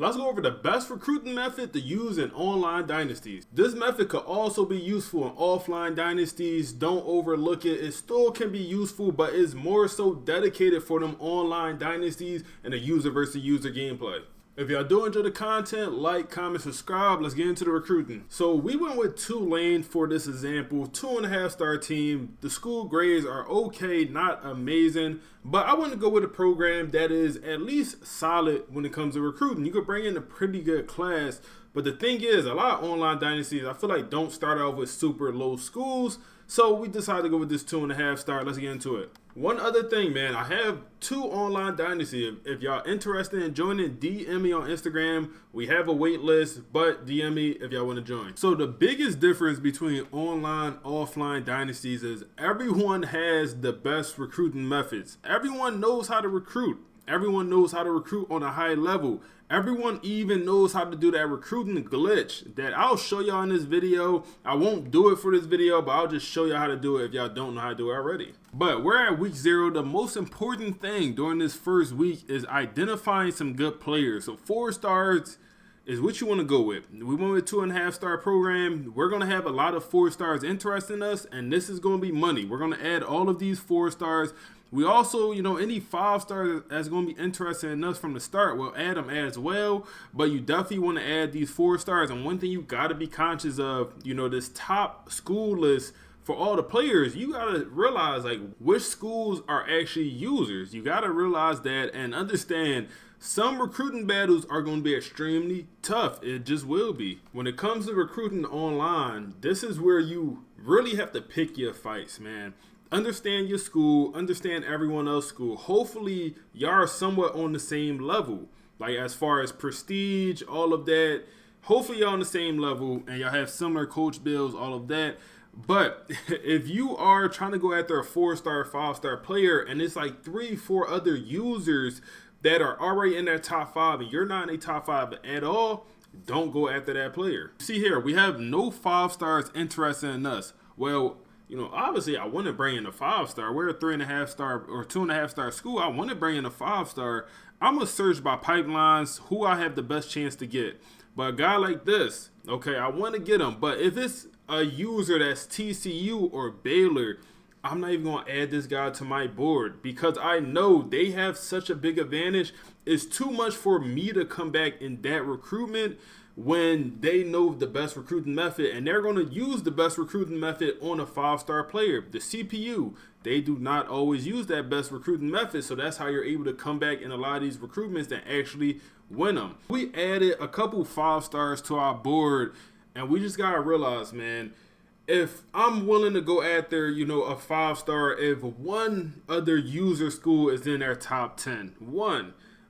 Let's go over the best recruiting method to use in online dynasties. This method could also be useful in offline dynasties. Don't overlook it. It still can be useful, but it's more so dedicated for them online dynasties and a user versus user gameplay. If y'all do enjoy the content, like, comment, subscribe. Let's get into the recruiting. So we went with Tulane for this example, 2.5-star team. The school grades are okay, not amazing, but I want to go with a program that is at least solid when it comes to recruiting. You could bring in a pretty good class, but the thing is, a lot of online dynasties, I feel like don't start off with super low schools. So we decided to go with this 2.5-star. Let's get into it. One other thing, man, I have 2 online dynasty. If y'all interested in joining, DM me on Instagram. We have a wait list, but DM me if y'all want to join. So the biggest difference between online, offline dynasties is everyone has the best recruiting methods. Everyone knows how to recruit. Everyone knows how to recruit on a high level. Everyone even knows how to do that recruiting glitch that I'll show y'all in this video. I won't do it for this video, but I'll just show y'all how to do it if y'all don't know how to do it already. But we're at week 0. The most important thing during this first week is identifying some good players. So 4 stars is what you want to go with. We went with 2.5-star program. We're going to have a lot of 4 stars interested in us, and this is going to be money. We're going to add all of these 4 stars. We also, any 5 stars that's going to be interested in us from the start, we'll add them as well. But you definitely want to add these 4 stars. And one thing you got to be conscious of, this top school list for all the players, you got to realize like which schools are actually users. You got to realize that and understand some recruiting battles are going to be extremely tough. It just will be. When it comes to recruiting online, this is where you really have to pick your fights, man. Understand your school, understand everyone else's school. Hopefully, y'all are somewhat on the same level. Like as far as prestige, all of that. Hopefully, y'all on the same level and y'all have similar coach bills, all of that. But if you are trying to go after a 4-star, 5-star player and it's like 3, 4 other users that are already in that top 5 and you're not in a top 5 at all, don't go after that player. See here, we have no 5 stars interested in us. Well, obviously I want to bring in a 5-star. We're a 3.5-star or 2.5-star school. I want to bring in a 5-star. I'm going to search by pipelines who I have the best chance to get. But a guy like this, okay, I want to get him. But if it's a user that's TCU or Baylor, I'm not even going to add this guy to my board because I know they have such a big advantage. It's too much for me to come back in that recruitment when they know the best recruiting method and they're going to use the best recruiting method on a 5-star player. The CPU, they do not always use that best recruiting method, so that's how you're able to come back in a lot of these recruitments and actually win them. We added a couple 5 stars to our board and we just got to realize, man, if I'm willing to go after, a 5-star, if one other user school is in their top 10,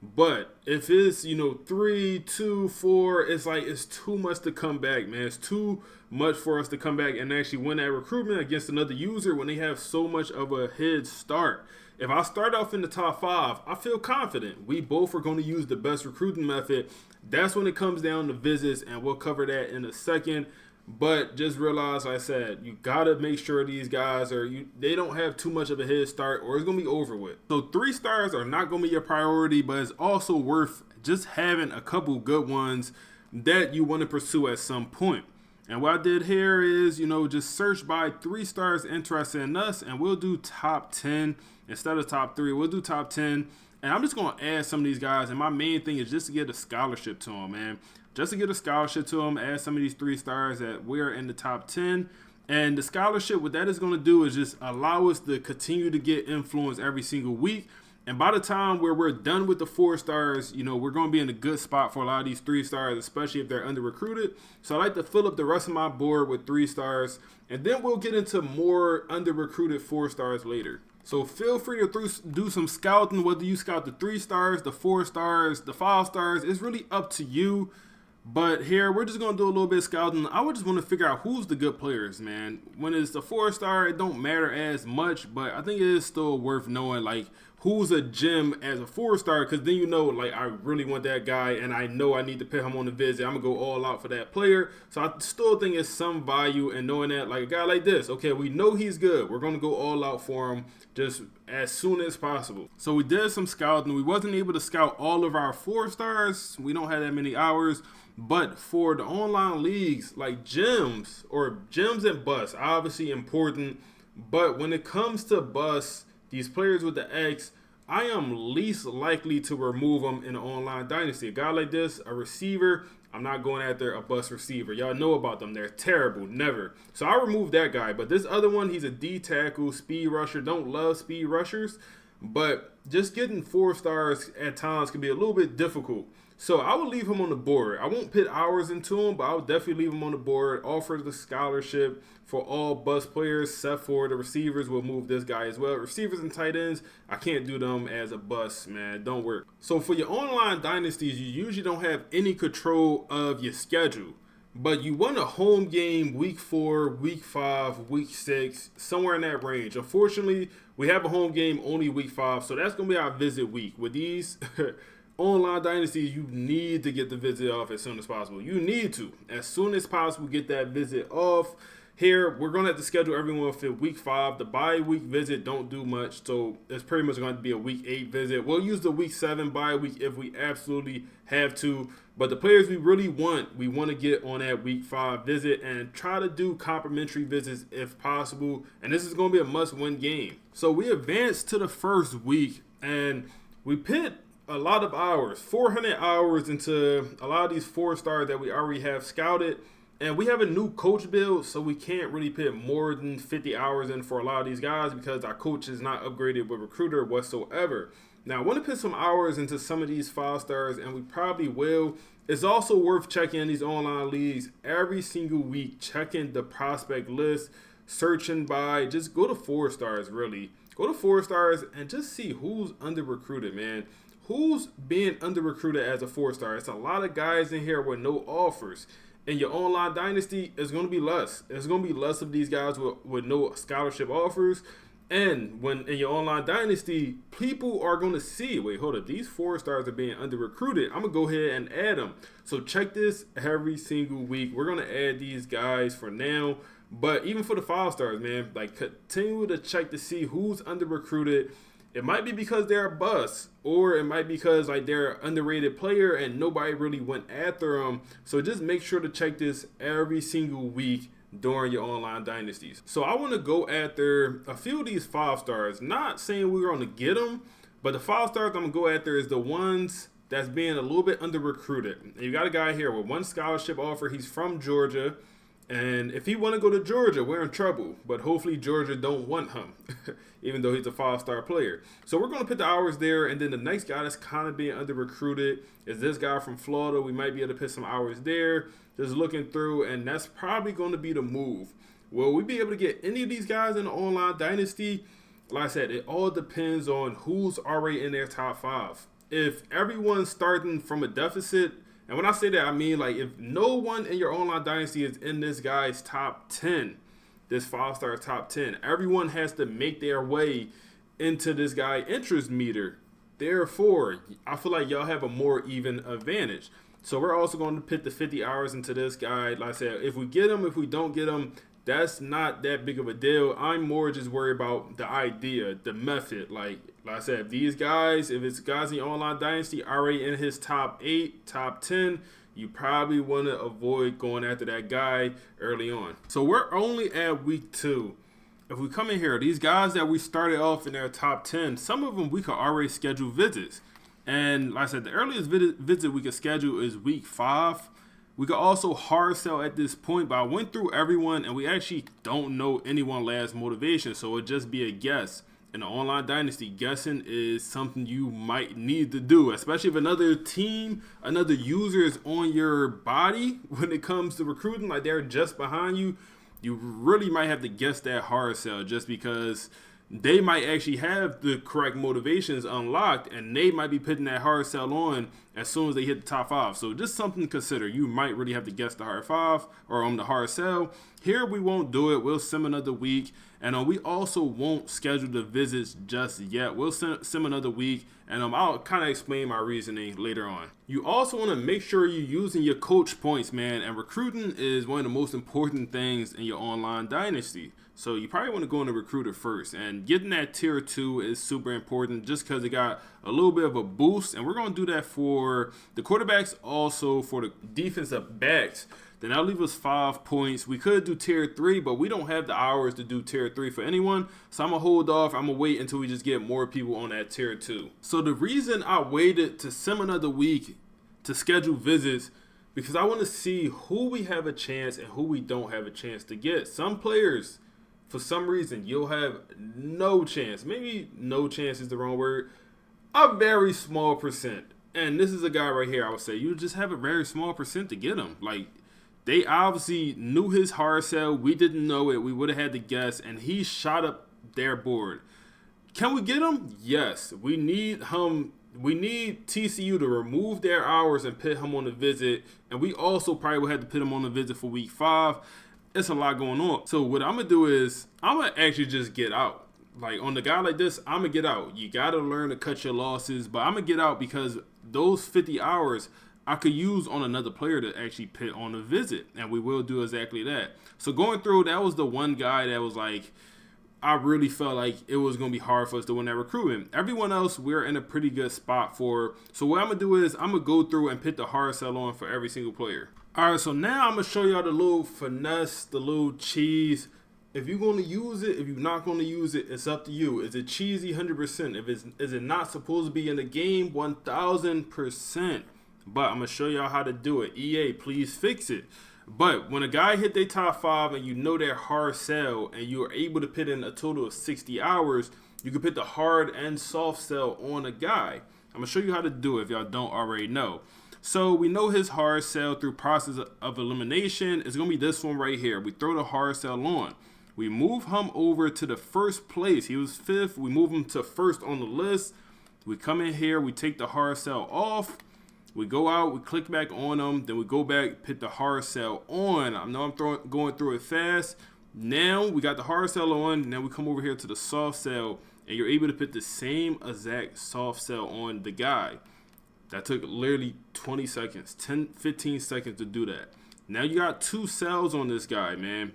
but if it's, 3, 2, 4, it's like it's too much to come back, man. It's too much for us to come back and actually win that recruitment against another user when they have so much of a head start. If I start off in the top 5, I feel confident. We both are going to use the best recruiting method. That's when it comes down to visits, and we'll cover that in a second. But just realize, like I said, you got to make sure these guys they don't have too much of a head start or it's going to be over with. So 3 stars are not going to be your priority, but it's also worth just having a couple good ones that you want to pursue at some point. And what I did here is, just search by 3 stars interested in us and we'll do top 10 instead of top 3. We'll do top 10. And I'm just going to add some of these guys. And my main thing is just to get a scholarship to them, man. Just to get a scholarship to them, add some of these 3 stars that we're in the top 10. And the scholarship, what that is going to do is just allow us to continue to get influence every single week. And by the time where we're done with the 4 stars, we're going to be in a good spot for a lot of these 3 stars, especially if they're under recruited. So I like to fill up the rest of my board with 3 stars. And then we'll get into more under recruited 4 stars later. So feel free to do some scouting, whether you scout the 3 stars, the 4 stars, the 5 stars. It's really up to you. But here, we're just going to do a little bit of scouting. I would just want to figure out who's the good players, man. When it's the 4-star, it don't matter as much, but I think it is still worth knowing, like, who's a gem as a 4-star, because then you know, like, I really want that guy and I know I need to put him on the visit. I'm gonna go all out for that player. So I still think it's some value in knowing that, like, a guy like this, okay, we know he's good, we're gonna go all out for him just as soon as possible. So we did some scouting. We wasn't able to scout all of our 4-stars. We don't have that many hours. But for the online leagues, like gems and busts, obviously important. But when it comes to busts, these players with the X, I am least likely to remove them in an online dynasty. A guy like this, a receiver, I'm not going after a bust receiver. Y'all know about them. They're terrible. Never. So I remove that guy. But this other one, he's a D tackle, speed rusher. Don't love speed rushers. But just getting 4-stars at times can be a little bit difficult. So I would leave him on the board. I won't put hours into him, but I would definitely leave him on the board. Offer the scholarship for all bust players, except for the receivers. We'll move this guy as well. Receivers and tight ends, I can't do them as a bust, man. Don't work. So for your online dynasties, you usually don't have any control of your schedule. But you want a home game week 4, week 5, week 6, somewhere in that range. Unfortunately, we have a home game only week 5, so that's going to be our visit week. With these online dynasties, you need to get the visit off as soon as possible. You need to. As soon as possible, get that visit off. Here, we're going to have to schedule everyone for week 5. The bye week visit don't do much, so it's pretty much going to be a week 8 visit. We'll use the week 7 bye week if we absolutely have to. But the players we really want, we want to get on that week 5 visit and try to do complimentary visits if possible. And this is going to be a must-win game. So we advanced to the first week, and we pit a lot of hours, 400 hours into a lot of these 4-stars that we already have scouted. And we have a new coach build, so we can't really put more than 50 hours in for a lot of these guys because our coach is not upgraded with recruiter whatsoever. Now, I want to put some hours into some of these 5-stars, and we probably will. It's also worth checking in these online leagues every single week, checking the prospect list, searching by, just go to 4-stars, really. Go to 4-stars and just see who's under-recruited, man. Who's being under-recruited as a 4-star? It's a lot of guys in here with no offers. In your online dynasty, it's going to be less. It's going to be less of these guys with no scholarship offers. And when in your online dynasty, people are going to see, wait, hold up, these 4-stars are being under-recruited. I'm going to go ahead and add them. So check this every single week. We're going to add these guys for now. But even for the 5-stars, man, like, continue to check to see who's under-recruited. It might be because they're a bust, or it might be because, like, they're an underrated player and nobody really went after them. So just make sure to check this every single week during your online dynasties. So I want to go after a few of these 5-stars. Not saying we're going to get them, but the 5-stars I'm going to go after is the ones that's being a little bit under-recruited. And you got a guy here with one scholarship offer. He's from Georgia. And if he want to go to Georgia, we're in trouble. But hopefully Georgia don't want him, even though he's a 5-star player. So we're going to put the hours there. And then the next guy that's kind of being under-recruited is this guy from Florida. We might be able to put some hours there. Just looking through, and that's probably going to be the move. Will we be able to get any of these guys in the online dynasty? Like I said, it all depends on who's already in their top 5. If everyone's starting from a deficit, and when I say that, I mean, like, if no one in your online dynasty is in this guy's top 10, this 5-star top 10, everyone has to make their way into this guy interest meter. Therefore, I feel like y'all have a more even advantage. So we're also going to put the 50 hours into this guy. Like I said, if we get him, if we don't get him, that's not that big of a deal. I'm more just worried about the idea, the method. Like I said, if these guys, if it's guys in your online dynasty already in his top 8, top 10, you probably want to avoid going after that guy early on. So we're only at week 2. If we come in here, these guys that we started off in their top 10, some of them we could already schedule visits. And like I said, the earliest visit we could schedule is week 5. We could also hard sell at this point, but I went through everyone and we actually don't know anyone last motivation, so it'd just be a guess. In the online dynasty, guessing is something you might need to do, especially if another team, another user is on your body when it comes to recruiting, like they're just behind you. You really might have to guess that hard sell just because they might actually have the correct motivations unlocked, and they might be putting that hard sell on as soon as they hit the top 5. So just something to consider. You might really have to guess the hard 5 or on the hard sell. Here we won't do it. We'll sim another week, and we also won't schedule the visits just yet. We'll sim another week, and I'll kind of explain my reasoning later on. You also want to make sure you're using your coach points, man, and recruiting is one of the most important things in your online dynasty. So you probably want to go into recruiter first, and getting that tier 2 is super important just because it got a little bit of a boost, and we're going to do that for the quarterbacks, also for the defensive backs. Then that'll leave us 5 points. We could do tier 3, but we don't have the hours to do tier 3 for anyone, so I'm going to hold off. I'm going to wait until we just get more people on that tier 2. So the reason I waited to sim another week to schedule visits, because I want to see who we have a chance and who we don't have a chance to get. Some players, for some reason, you'll have no chance. Maybe no chance is the wrong word. A very small percent. And this is a guy right here, I would say. You just have a very small percent to get him. Like, they obviously knew his hard sell. We didn't know it. We would have had to guess. And he shot up their board. Can we get him? Yes. We need him. We need TCU to remove their hours and put him on the visit. And we also probably would have to put him on the visit for week 5. It's a lot going on. So what I'm going to do is I'm going to actually just get out. Like on the guy like this, I'm going to get out. You got to learn to cut your losses. But I'm going to get out because those 50 hours I could use on another player to actually put on a visit. And we will do exactly that. So going through, that was the one guy that was like, I really felt like it was going to be hard for us to win that recruitment. Everyone else, we're in a pretty good spot for. So what I'm going to do is I'm going to go through and put the hard sell on for every single player. All right, so now I'm going to show y'all the little finesse, the little cheese. If you're going to use it, if you're not going to use it, it's up to you. Is it cheesy 100%? Is it not supposed to be in the game 1,000%? But I'm going to show y'all how to do it. EA, please fix it. But when a guy hit their top 5 and you know their hard sell and you're able to put in a total of 60 hours, you can put the hard and soft sell on a guy. I'm going to show you how to do it if y'all don't already know. So we know his hard sell through process of elimination is going to be this one right here. We throw the hard sell on. We move him over to the first place. He was 5th. We move him to 1st on the list. We come in here. We take the hard sell off. We go out. We click back on him. Then we go back, put the hard sell on. I know I'm going through it fast. Now we got the hard sell on. Now we come over here to the soft sell. And you're able to put the same exact soft sell on the guy. That took literally 20 seconds, 15 seconds to do that. Now you got 2 cells on this guy, man.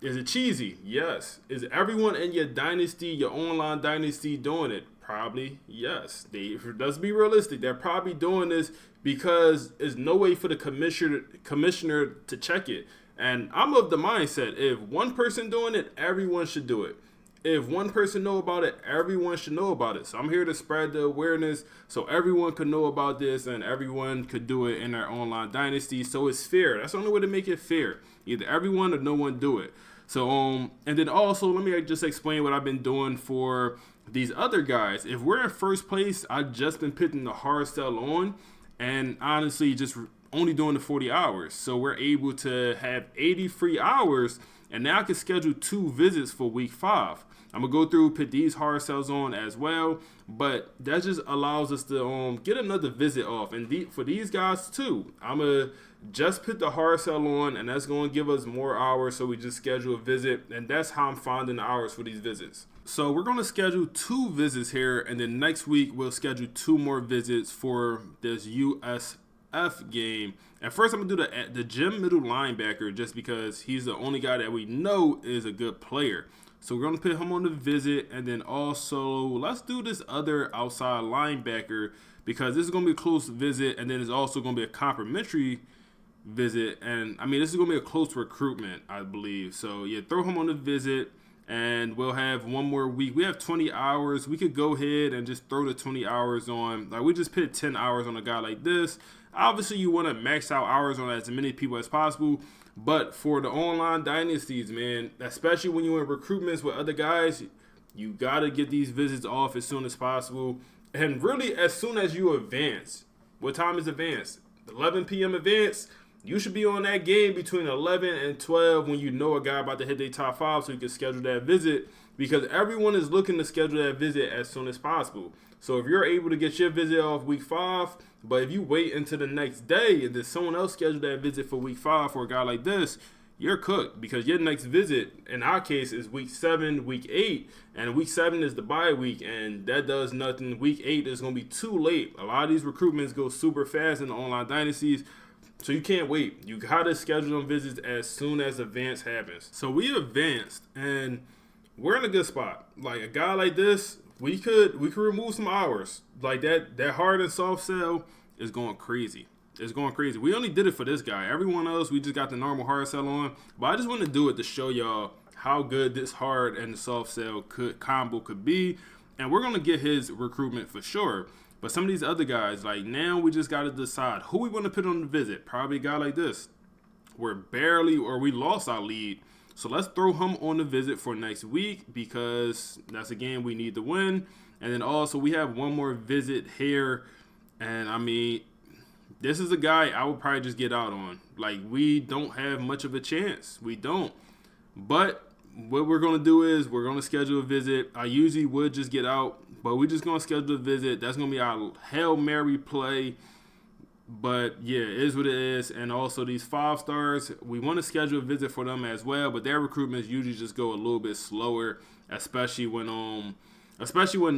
Is it cheesy? Yes. Is everyone in your dynasty, your online dynasty, doing it? Probably yes. Let's be realistic. They're probably doing this because there's no way for the commissioner to check it. And I'm of the mindset, if one person doing it, everyone should do it. If one person know about it, everyone should know about it. So I'm here to spread the awareness so everyone could know about this and everyone could do it in their online dynasty. So it's fair. That's the only way to make it fair. Either everyone or no one do it. So and then also let me just explain what I've been doing for these other guys. If we're in first place, I've just been putting the hard sell on and honestly just only doing the 40 hours. So we're able to have 80 free hours, and now I can schedule 2 visits for week 5. I'm going to go through, put these hard sells on as well, but that just allows us to get another visit off. And for these guys too, I'm going to just put the hard sell on, and that's going to give us more hours, so we just schedule a visit, and that's how I'm finding the hours for these visits. So we're going to schedule 2 visits here, and then next week we'll schedule 2 more visits for this USF game. And first I'm going to do the gym middle linebacker just because he's the only guy that we know is a good player. So we're going to put him on the visit, and then also let's do this other outside linebacker because this is going to be a close visit, and then it's also going to be a complimentary visit. And I mean, this is going to be a close recruitment, I believe. So yeah, throw him on the visit, and we'll have 1 more week. We have 20 hours. We could go ahead and just throw the 20 hours on. Like we just put 10 hours on a guy like this. Obviously, you want to max out hours on as many people as possible. But for the online dynasties, man, especially when you're in recruitments with other guys, you got to get these visits off as soon as possible. And really, as soon as you advance. What time is advance? 11 p.m. advance. You should be on that game between 11 and 12 when you know a guy about to hit their top 5 so you can schedule that visit, because everyone is looking to schedule that visit as soon as possible. So if you're able to get your visit off week 5, but if you wait until the next day and then someone else scheduled that visit for week 5 for a guy like this, you're cooked, because your next visit, in our case, is week 7, week 8, and week 7 is the bye week, and that does nothing. Week 8 is going to be too late. A lot of these recruitments go super fast in the online dynasties, so you can't wait. You got to schedule them visits as soon as advance happens. So we advanced, and we're in a good spot. Like a guy like this, we could remove some hours. Like that hard and soft sell is going crazy. It's going crazy. We only did it for this guy. Everyone else, we just got the normal hard sell on. But I just want to do it to show y'all how good this hard and the soft sell combo could be. And we're going to get his recruitment for sure. But some of these other guys, like now we just got to decide who we want to put on the visit. Probably a guy like this. We lost our lead. So let's throw him on the visit for next week, because that's a game we need to win. And then also we have one more visit here. And I mean, this is a guy I would probably just get out on. Like, we don't have much of a chance. We don't. But what we're going to do is we're going to schedule a visit. I usually would just get out, but we're just going to schedule a visit. That's going to be our Hail Mary play. But, yeah, it is what it is. And also these 5 stars, we want to schedule a visit for them as well. But their recruitments usually just go a little bit slower, especially when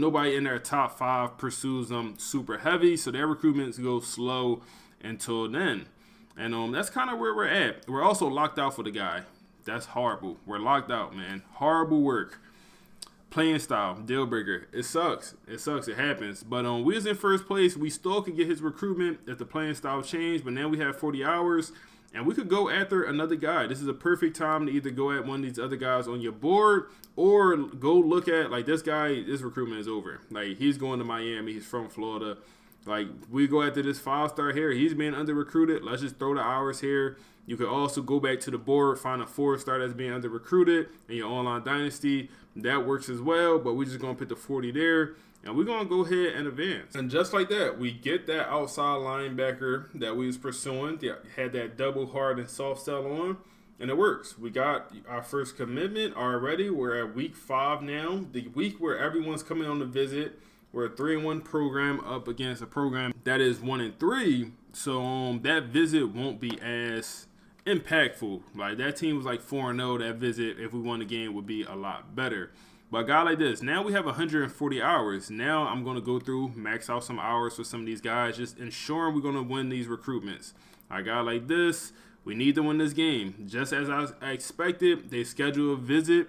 nobody in their top 5 pursues them super heavy. So their recruitments go slow until then. And that's kind of where we're at. We're also locked out for the guy. That's horrible. We're locked out, man. Horrible work. Playing style, deal breaker. It sucks. It happens. But we was in first place. We still could get his recruitment if the playing style changed. But now we have 40 hours. And we could go after another guy. This is a perfect time to either go at one of these other guys on your board, or go look at, like, this guy, his recruitment is over. Like, he's going to Miami. He's from Florida. Like, we go after this 5-star here. He's being under-recruited. Let's just throw the hours here. You could also go back to the board, find a 4-star that's being under-recruited in your online dynasty. That works as well, but we're just going to put the 40 there. And we're going to go ahead and advance. And just like that, we get that outside linebacker that we was pursuing. They had that double hard and soft sell on, and it works. We got our first commitment already. We're at week 5 now, the week where everyone's coming on the visit. We're a 3-1 program up against a program that is 1-3. So that visit won't be as impactful. Like, that team was like 4-0. That visit, if we won the game, would be a lot better. But a guy like this, now we have 140 hours. Now I'm going to go through, max out some hours for some of these guys, just ensuring we're going to win these recruitments. A guy like this, we need to win this game. Just as I expected, they schedule a visit.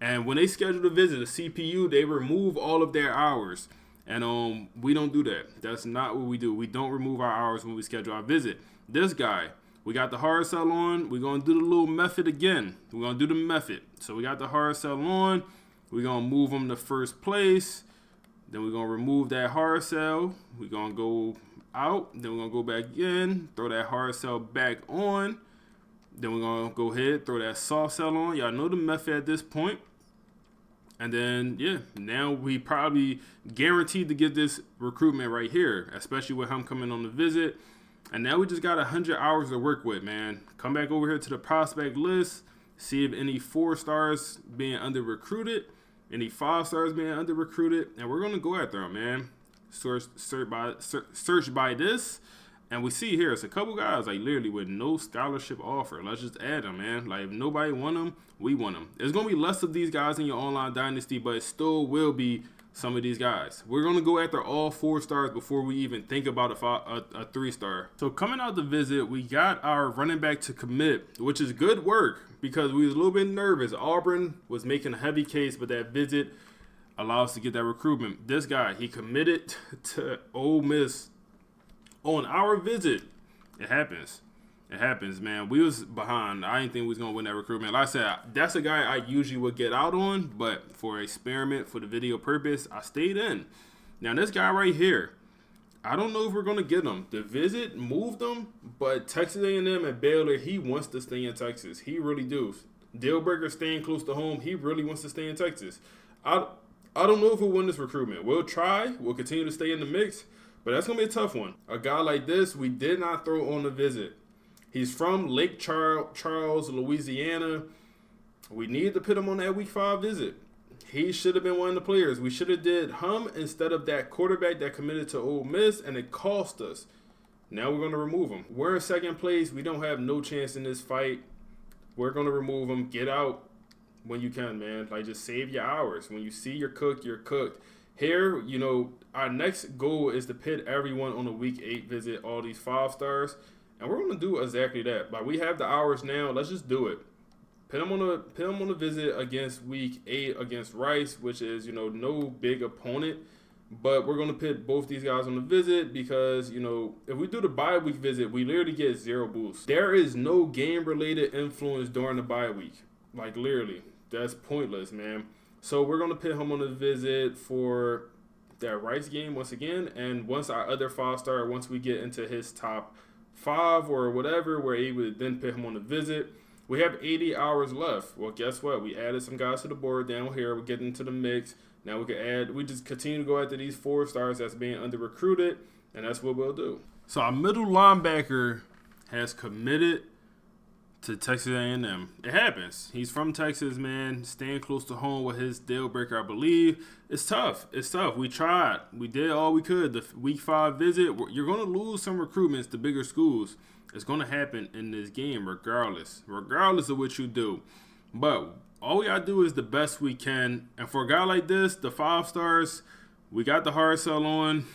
And when they schedule a visit, a CPU, they remove all of their hours. And we don't do that. That's not what we do. We don't remove our hours when we schedule our visit. This guy, we got the hard sell on. We're going to do the little method again. We're going to do the method. So we got the hard sell on. We're going to move them to first place. Then we're going to remove that hard sell. We're going to go out. Then we're going to go back in. Throw that hard sell back on. Then we're going to go ahead, throw that soft sell on. Y'all know the method at this point. And then, yeah, now we probably guaranteed to get this recruitment right here, especially with him coming on the visit. And now we just got 100 hours to work with, man. Come back over here to the prospect list. See if any 4-stars being under-recruited. Any 5-stars being under-recruited, and we're going to go after them, man. Search by this, and we see here, it's a couple guys, like, literally with no scholarship offer. Let's just add them, man. Like, if nobody want them, we want them. There's going to be less of these guys in your online dynasty, but it still will be some of these guys. We're going to go after all 4-stars before we even think about a 3-star. So coming out the visit, we got our running back to commit, which is good work because we was a little bit nervous. Auburn was making a heavy case, but that visit allowed us to get that recruitment. This guy, he committed to Ole Miss on our visit. It happens. It happens, man. We was behind. I didn't think we was going to win that recruitment. Like I said, that's a guy I usually would get out on, but for experiment, for the video purpose, I stayed in. Now, this guy right here, I don't know if we're going to get him. The visit moved him, but Texas A&M and Baylor, he wants to stay in Texas. He really do. Deal breaker staying close to home, he really wants to stay in Texas. I don't know if we'll win this recruitment. We'll try. We'll continue to stay in the mix, but that's going to be a tough one. A guy like this, we did not throw on the visit. He's from Lake Charles, Louisiana. We need to put him on that week 5 visit. He should have been one of the players. We should have did him instead of that quarterback that committed to Ole Miss, and it cost us. Now we're going to remove him. We're in second place. We don't have no chance in this fight. We're going to remove him. Get out when you can, man. Like, just save your hours. When you see you're cooked, you're cooked. Here, you know, our next goal is to pit everyone on a week 8 visit, all these 5 stars. And we're going to do exactly that. Like, we have the hours now. Let's just do it. Put him on a visit against week 8 against Rice, which is, you know, no big opponent. But we're going to put both these guys on the visit because, you know, if we do the bye week visit, we literally get 0 boost. There is no game-related influence during the bye week. Like, literally. That's pointless, man. So we're going to put him on the visit for that Rice game once again. And once our other 5-star, once we get into his top 5 or whatever, we're able to then put him on the visit. We have 80 hours left. Well, guess what? We added some guys to the board down here. We're getting into the mix. Now we can add, we just continue to go after these 4 stars that's being under-recruited, and that's what we'll do. So our middle linebacker has committed to Texas A&M. It happens. He's from Texas, man. Staying close to home with his deal breaker, I believe. It's tough. It's tough. We tried. We did all we could. The week 5 visit, you're going to lose some recruitments to bigger schools. It's going to happen in this game regardless of what you do. But all we got to do is the best we can. And for a guy like this, the 5 stars, we got the hard sell on.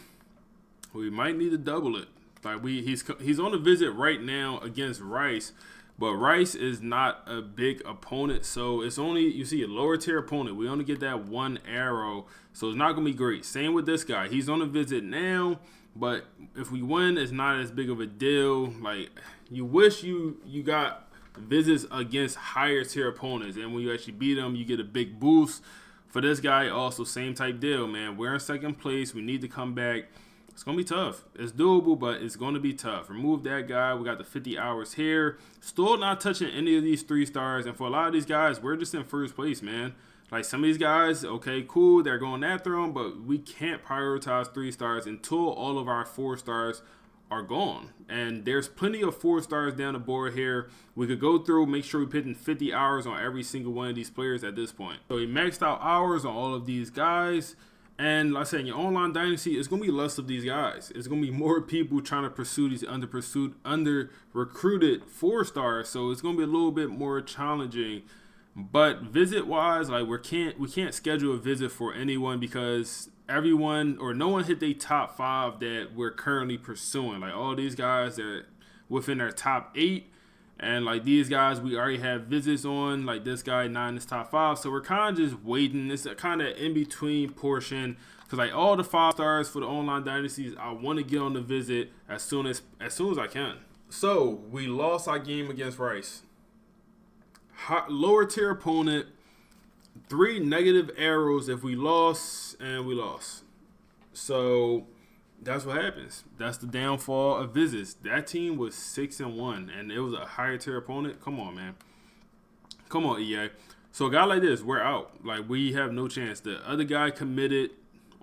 We might need to double it. Like he's on a visit right now against Rice. But Rice is not a big opponent, so it's only, you see, a lower tier opponent. We only get that 1 arrow, so it's not going to be great. Same with this guy. He's on a visit now, but if we win, it's not as big of a deal. Like, you wish you got visits against higher tier opponents, and when you actually beat them, you get a big boost. For this guy, also, same type deal, man. We're in second place. We need to come back. It's going to be tough. It's doable, but it's going to be tough. Remove that guy. We got the 50 hours here. Still not touching any of these 3 stars. And for a lot of these guys, we're just in first place, man. Like, some of these guys, okay, cool, they're going after them, but we can't prioritize 3 stars until all of our 4 stars are gone. And there's plenty of 4 stars down the board here. We could go through, make sure we're putting 50 hours on every single one of these players at this point. So we maxed out hours on all of these guys. And like I said, in your online dynasty, it's going to be less of these guys. It's going to be more people trying to pursue these under-recruited 4 stars. So it's going to be a little bit more challenging. But visit-wise, like we can't schedule a visit for anyone because everyone or no one hit their top 5 that we're currently pursuing. Like all these guys, they're within their top 8. And like these guys, we already have visits on, like this guy, 9 is top 5. So we're kind of just waiting. It's a kind of in-between portion. Because like all the 5 stars for the online dynasties, I want to get on the visit as soon as I can. So we lost our game against Rice. Lower tier opponent, 3 negative arrows if we lost, and we lost. So that's what happens. That's the downfall of visits. That team was 6-1, and it was a higher tier opponent. Come on, man. Come on, EA. So a guy like this, we're out. Like, we have no chance. The other guy committed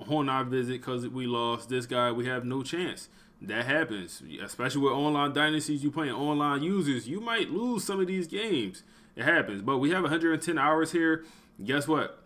on our visit because we lost. This guy, we have no chance. That happens. Especially with online dynasties, you playing online users, you might lose some of these games. It happens. But we have 110 hours here. Guess what?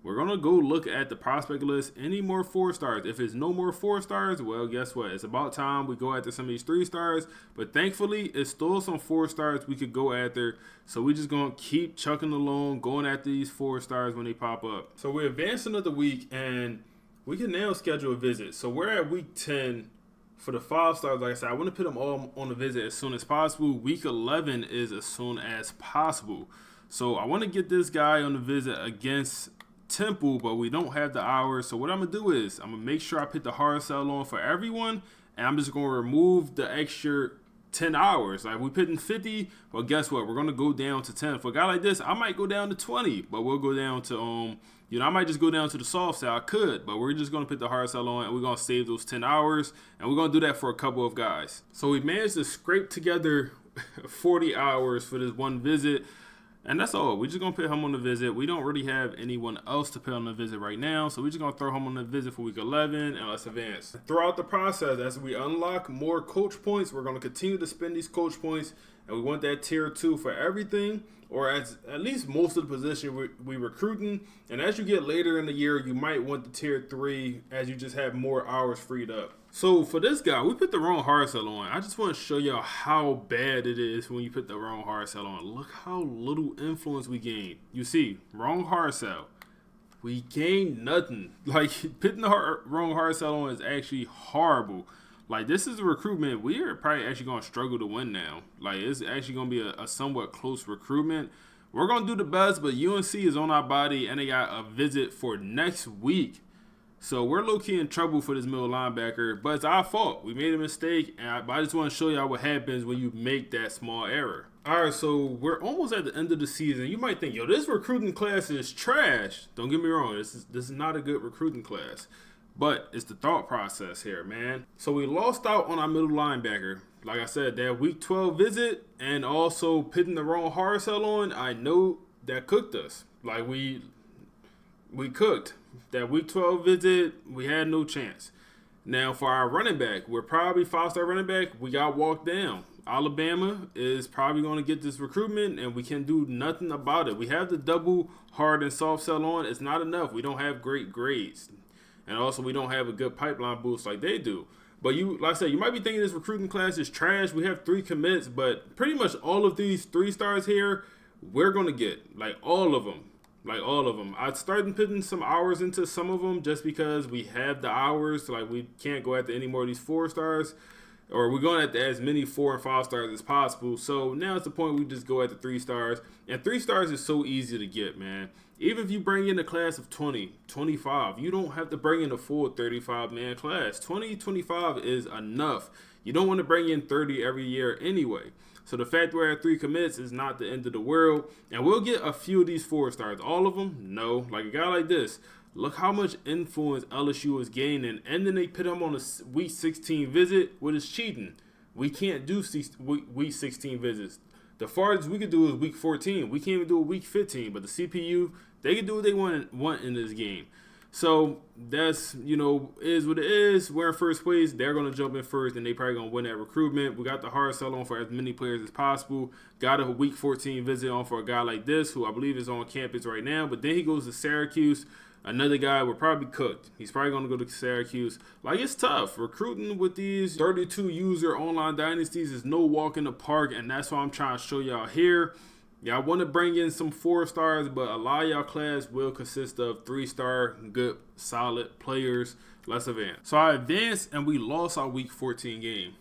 We're going to go look at the prospect list. Any more 4 stars? If it's no more 4 stars, well, guess what? It's about time we go after some of these 3 stars. But thankfully, it's still some 4 stars we could go after. So we're just going to keep chucking along, going after these 4 stars when they pop up. So we're advancing of the week, and we can now schedule a visit. So we're at week 10 for the 5 stars. Like I said, I want to put them all on the visit as soon as possible. Week 11 is as soon as possible. So I want to get this guy on the visit against Temple, but we don't have the hours. So what I'm gonna do is I'm gonna make sure I put the hard sell on for everyone, and I'm just gonna remove the extra 10 hours. Like, we put in 50, well, guess what? We're gonna go down to 10. For a guy like this, I might go down to 20, but we'll go down to I might just go down to the soft sell. I could, but we're just gonna put the hard sell on, and we're gonna save those 10 hours, and we're gonna do that for a couple of guys. So we managed to scrape together 40 hours for this one visit. And that's all. We're just going to put him on the visit. We don't really have anyone else to put on the visit right now. So we're just going to throw him on the visit for week 11 and let's advance. Throughout the process, as we unlock more coach points, we're going to continue to spend these coach points. And we want that tier 2 for everything, or at least most of the position we recruiting. And as you get later in the year, you might want the tier 3 as you just have more hours freed up. So for this guy, we put the wrong hard sell on. I just want to show y'all how bad it is when you put the wrong hard sell on. Look how little influence we gain. You see, wrong hard sell. We gain nothing. Like, putting the wrong hard sell on is actually horrible. Like, this is a recruitment. We are probably actually going to struggle to win now. Like, it's actually going to be a somewhat close recruitment. We're going to do the best, but UNC is on our body, and they got a visit for next week. So we're low-key in trouble for this middle linebacker, but it's our fault. We made a mistake, but I just want to show y'all what happens when you make that small error. All right, so we're almost at the end of the season. You might think, yo, this recruiting class is trash. Don't get me wrong. This is not a good recruiting class. But it's the thought process here, man. So we lost out on our middle linebacker. Like I said, that week 12 visit and also putting the wrong hard sell on, I know that cooked us. Like, we cooked. That week 12 visit, we had no chance. Now, for our running back, we're probably 5-star running back. We got walked down. Alabama is probably going to get this recruitment, and we can do nothing about it. We have the double hard and soft sell on. It's not enough. We don't have great grades. And also, we don't have a good pipeline boost like they do. But like I said, you might be thinking this recruiting class is trash. We have 3 commits, but pretty much all of these 3 stars here, we're going to get. Like, all of them. Like, all of them. I started putting some hours into some of them just because we have the hours. Like, we can't go after any more of these 4 stars. Or we're going after as many 4 and 5 stars as possible. So now it's the point we just go after 3 stars. And 3 stars is so easy to get, man. Even if you bring in a class of 20, 25, you don't have to bring in a full 35-man class. 20, 25 is enough. You don't want to bring in 30 every year anyway. So the fact we're at 3 commits is not the end of the world. And we'll get a few of these 4 stars. All of them? No. Like a guy like this. Look how much influence LSU is gaining. And then they put him on a week 16 visit, which is cheating. We can't do week 16 visits. The farthest we could do is week 14. We can't even do a week 15. But the CPU, they can do what they want in this game. So that's, is what it is. We're in first place. They're going to jump in first, and they probably going to win that recruitment. We got the hard sell on for as many players as possible. Got a week 14 visit on for a guy like this, who I believe is on campus right now. But then he goes to Syracuse. Another guy, we're probably cooked. He's probably going to go to Syracuse. Like, it's tough. Recruiting with these 32-user online dynasties is no walk in the park, and that's why I'm trying to show y'all here. Y'all want to bring in some 4 stars, but a lot of y'all class will consist of 3-star, good, solid players. Let's advance. So I advanced, and we lost our week 14 game.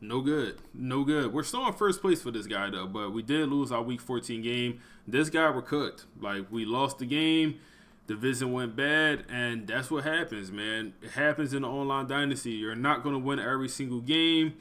No good. No good. We're still in first place for this guy, though, but we did lose our week 14 game. This guy, we're cooked. Like, we lost the game. Division went bad, and that's what happens, man. It happens in the online dynasty. You're not going to win every single game.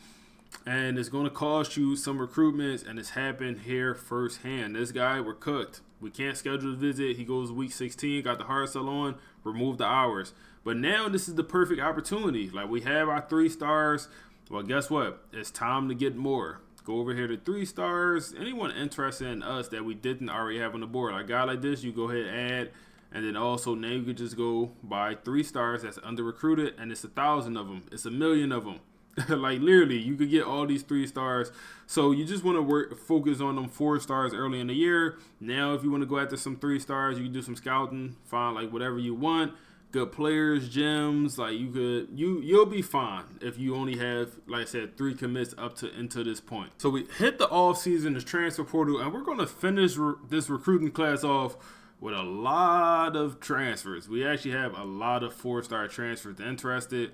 And it's going to cost you some recruitments, and it's happened here firsthand. This guy, we're cooked. We can't schedule a visit. He goes week 16, got the hard sell on, remove the hours. But now this is the perfect opportunity. Like, we have our 3 stars. Well, guess what? It's time to get more. Go over here to 3 stars. Anyone interested in us that we didn't already have on the board? Like a guy like this, you go ahead and add. And then also now you could just go buy 3 stars that's under recruited, and it's 1,000 of them. It's 1,000,000 of them. Like, literally, you could get all these 3 stars. So you just want to focus on them 4 stars early in the year. Now, if you want to go after some 3 stars, you can do some scouting, find like whatever you want. Good players, gems, like you'll be fine if you only have, like I said, 3 commits into this point. So we hit the off season, the transfer portal, and we're gonna finish this recruiting class off with a lot of transfers. We actually have a lot of 4-star transfers interested.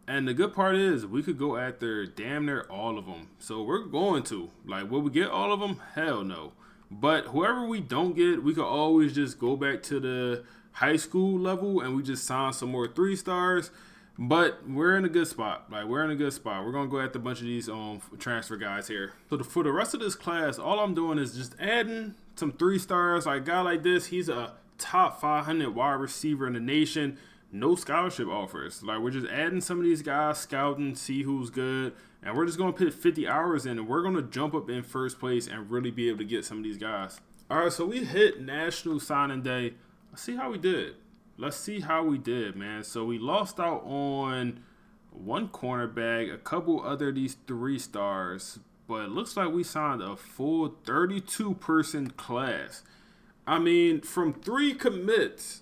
And the good part is we could go after damn near all of them. So we're going to. Like, will we get all of them? Hell no. But whoever we don't get, we could always just go back to the high school level and we just sign some more 3 stars. But we're in a good spot. Like, we're in a good spot. We're going to go after a bunch of these transfer guys here. So for the rest of this class, all I'm doing is just adding some 3 stars. Like a guy like this, he's a top 500 wide receiver in the nation. No scholarship offers. Like, we're just adding some of these guys, scouting, see who's good, and we're just going to put 50 hours in, and we're going to jump up in first place and really be able to get some of these guys. All right, so we hit National Signing Day. Let's see how we did. Man. So we lost out on one cornerback, a couple other of these 3-stars, but it looks like we signed a full 32-person class. I mean, from 3 commits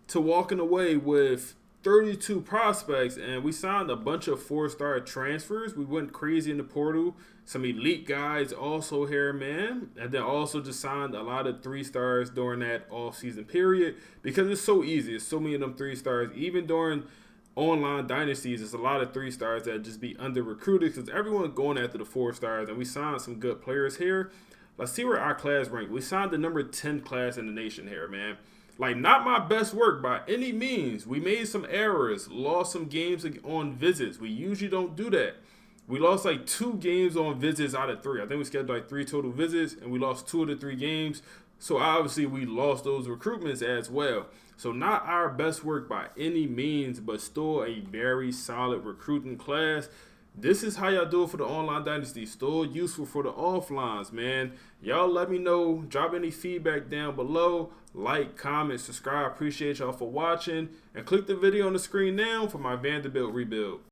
to walking away with 32 prospects, and we signed a bunch of 4-star transfers. We went crazy in the portal. Some elite guys also here, man. And then also just signed a lot of 3-stars during that off-season period because it's so easy. It's so many of them 3-stars. Even during online dynasties, there's a lot of 3-stars that just be under-recruited because everyone's going after the 4-stars, and we signed some good players here. Let's see where our class ranked. We signed the number 10 class in the nation here, man. Like, not my best work by any means. We made some errors, lost some games on visits. We usually don't do that. We lost like 2 games on visits out of 3. I think we scheduled like 3 total visits, and we lost 2 of the 3 games. So obviously we lost those recruitments as well. So not our best work by any means, but still a very solid recruiting class. This is how y'all do it for the online dynasty. Still useful for the offlines, man. Y'all let me know. Drop any feedback down below. Like, comment, subscribe. Appreciate y'all for watching. And click the video on the screen now for my Vanderbilt rebuild.